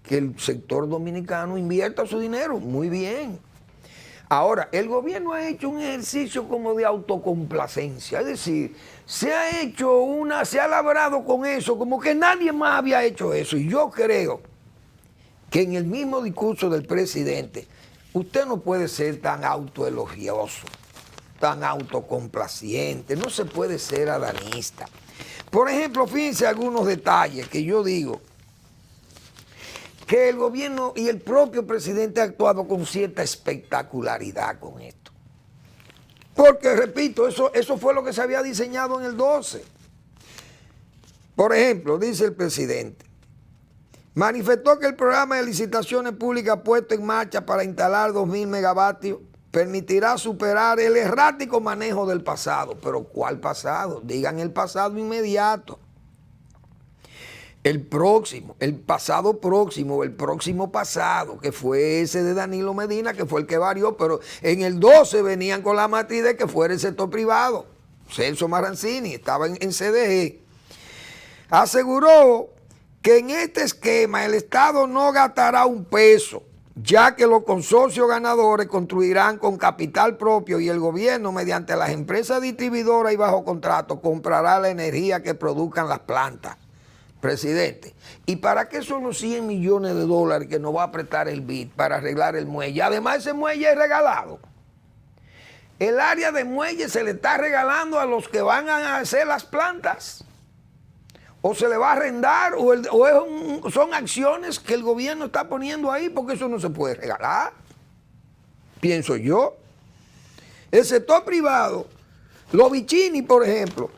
que el sector dominicano invierta su dinero, muy bien. Ahora, el gobierno ha hecho un ejercicio como de autocomplacencia, es decir, se ha labrado con eso, como que nadie más había hecho eso. Y yo creo que en el mismo discurso del presidente, usted no puede ser tan autoelogioso, tan autocomplaciente, no se puede ser adanista. Por ejemplo, fíjense algunos detalles que yo digo, que el gobierno y el propio presidente ha actuado con cierta espectacularidad con esto. Porque, repito, eso fue lo que se había diseñado en el 12. Por ejemplo, dice el presidente, manifestó que el programa de licitaciones públicas puesto en marcha para instalar 2.000 megavatios permitirá superar el errático manejo del pasado. ¿Pero cuál pasado? Digan el pasado inmediato. El próximo pasado, que fue ese de Danilo Medina, que fue el que varió, pero en el 12 venían con la matriz de que fuera el sector privado. Celso Maranzini estaba en CDG. Aseguró que en este esquema el Estado no gastará un peso, ya que los consorcios ganadores construirán con capital propio y el gobierno, mediante las empresas distribuidoras y bajo contrato, comprará la energía que produzcan las plantas. Presidente, ¿y para qué son los 100 millones de dólares que nos va a prestar el BID para arreglar el muelle? Además, ese muelle es regalado. El área de muelle se le está regalando a los que van a hacer las plantas. O se le va a arrendar, son acciones que el gobierno está poniendo ahí, porque eso no se puede regalar. Pienso yo. El sector privado, los Vicini, por ejemplo,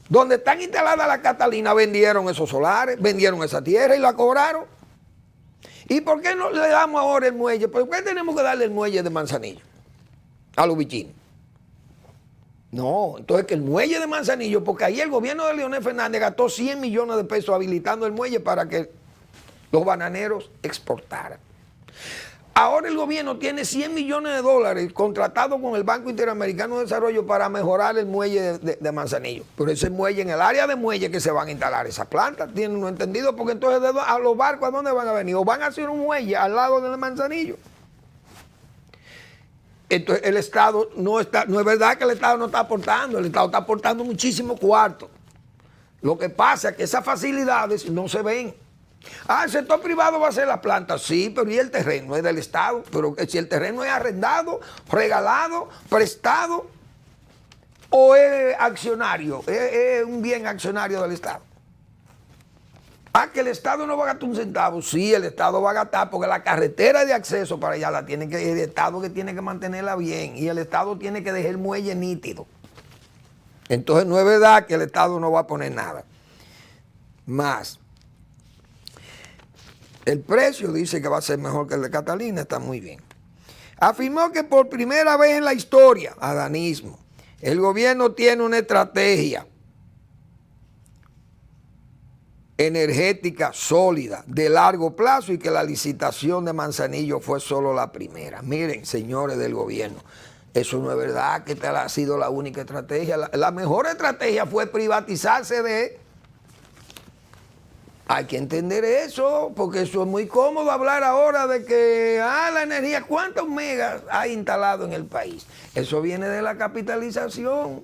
donde están instaladas las Catalinas, vendieron esos solares, vendieron esa tierra y la cobraron. ¿Y por qué no le damos ahora el muelle? ¿Por qué tenemos que darle el muelle de Manzanillo a los Vicini? No, entonces que el muelle de Manzanillo, porque ahí el gobierno de Leonel Fernández gastó 100 millones de pesos habilitando el muelle para que los bananeros exportaran. Ahora el gobierno tiene 100 millones de dólares contratados con el Banco Interamericano de Desarrollo para mejorar el muelle de Manzanillo. Pero ese muelle, en el área de muelle que se van a instalar esas plantas, tienen uno entendido, porque entonces a los barcos, ¿a dónde van a venir? O van a hacer un muelle al lado del Manzanillo. Entonces el Estado no es verdad que el Estado no está aportando, el Estado está aportando muchísimo cuarto. Lo que pasa es que esas facilidades no se ven. Ah, el sector privado va a hacer las plantas, sí, pero ¿y el terreno? Es del Estado. Pero si el terreno es arrendado, regalado, prestado, o es accionario, es un bien accionario del Estado. Ah, que el Estado no va a gastar un centavo, sí, el Estado va a gastar, porque la carretera de acceso para allá la tiene el Estado, que tiene que mantenerla bien, y el Estado tiene que dejar el muelle nítido. Entonces no es verdad que el Estado no va a poner nada. Más. El precio dice que va a ser mejor que el de Catalina, está muy bien. Afirmó que por primera vez en la historia, adanismo, el gobierno tiene una estrategia energética sólida de largo plazo y que la licitación de Manzanillo fue solo la primera. Miren, señores del gobierno, eso no es verdad que esta ha sido la única estrategia. La mejor estrategia fue privatizarse de Hay que entender eso, porque eso es muy cómodo hablar ahora de que, la energía, ¿cuántos megas hay instalado en el país? Eso viene de la capitalización.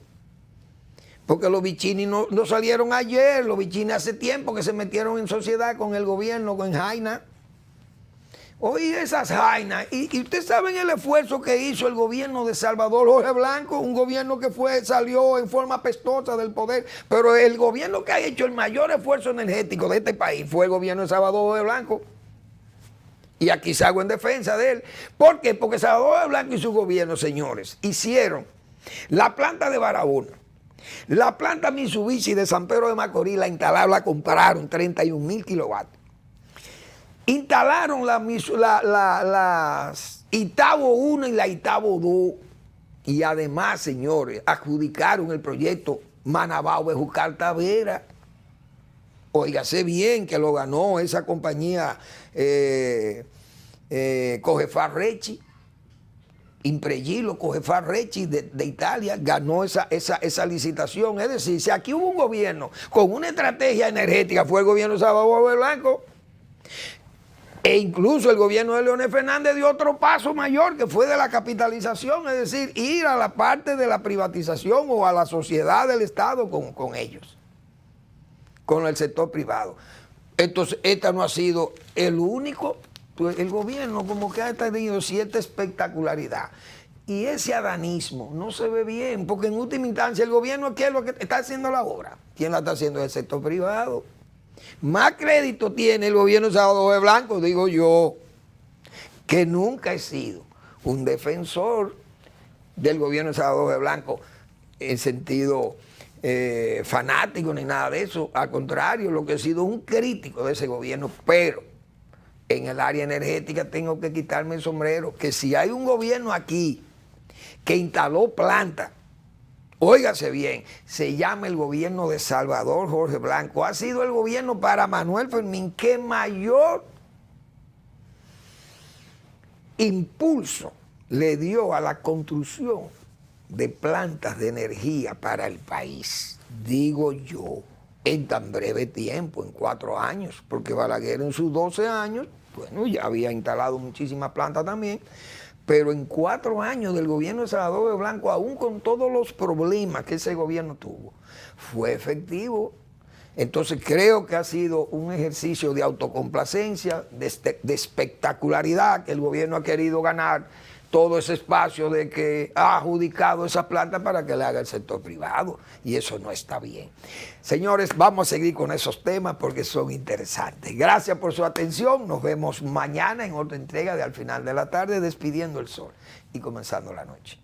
Porque los bichini no salieron ayer, los bichini hace tiempo que se metieron en sociedad con el gobierno, con Jaina. Oye, esas jainas, y ustedes saben el esfuerzo que hizo el gobierno de Salvador Jorge Blanco, un gobierno que salió en forma apestosa del poder, pero el gobierno que ha hecho el mayor esfuerzo energético de este país fue el gobierno de Salvador Jorge Blanco. Y aquí salgo en defensa de él. ¿Por qué? Porque Salvador Jorge Blanco y su gobierno, señores, hicieron la planta de Barahona, la planta Mitsubishi de San Pedro de Macorís, la compraron 31,000 kilovatios. Instalaron las Itabo 1 y la Itabo 2. Y además, señores, adjudicaron el proyecto Manabao Bejucal Tavera. Óigase bien que lo ganó esa compañía Cogefar Recci. Impregilo, Cogefar Recci de Italia, ganó esa licitación. Es decir, si aquí hubo un gobierno con una estrategia energética, fue el gobierno de Salvador Blanco. E incluso el gobierno de Leonel Fernández dio otro paso mayor, que fue de la capitalización, es decir, ir a la parte de la privatización o a la sociedad del Estado con ellos, con el sector privado. Entonces, esta no ha sido el único, el gobierno como que ha tenido cierta espectacularidad. Y ese adanismo no se ve bien, porque en última instancia el gobierno, ¿qué es lo que está haciendo la obra? ¿Quién la está haciendo? El sector privado. Más crédito tiene el gobierno de Salvador Jorge Blanco, digo yo, que nunca he sido un defensor del gobierno de Salvador Jorge Blanco en sentido fanático ni nada de eso. Al contrario, lo que he sido un crítico de ese gobierno, pero en el área energética tengo que quitarme el sombrero, que si hay un gobierno aquí que instaló plantas, óigase bien, se llama el gobierno de Salvador Jorge Blanco. Ha sido el gobierno para Manuel Fermín que mayor impulso le dio a la construcción de plantas de energía para el país, digo yo, en tan breve tiempo, en 4 años, porque Balaguer en sus 12 años, bueno, ya había instalado muchísimas plantas también. Pero en 4 años del gobierno de Salvador Blanco, aún con todos los problemas que ese gobierno tuvo, fue efectivo. Entonces creo que ha sido un ejercicio de autocomplacencia, de espectacularidad, que el gobierno ha querido ganar todo ese espacio de que ha adjudicado esas plantas para que le haga el sector privado. Y eso no está bien. Señores, vamos a seguir con esos temas porque son interesantes. Gracias por su atención. Nos vemos mañana en otra entrega de Al Final de la Tarde, despidiendo el sol y comenzando la noche.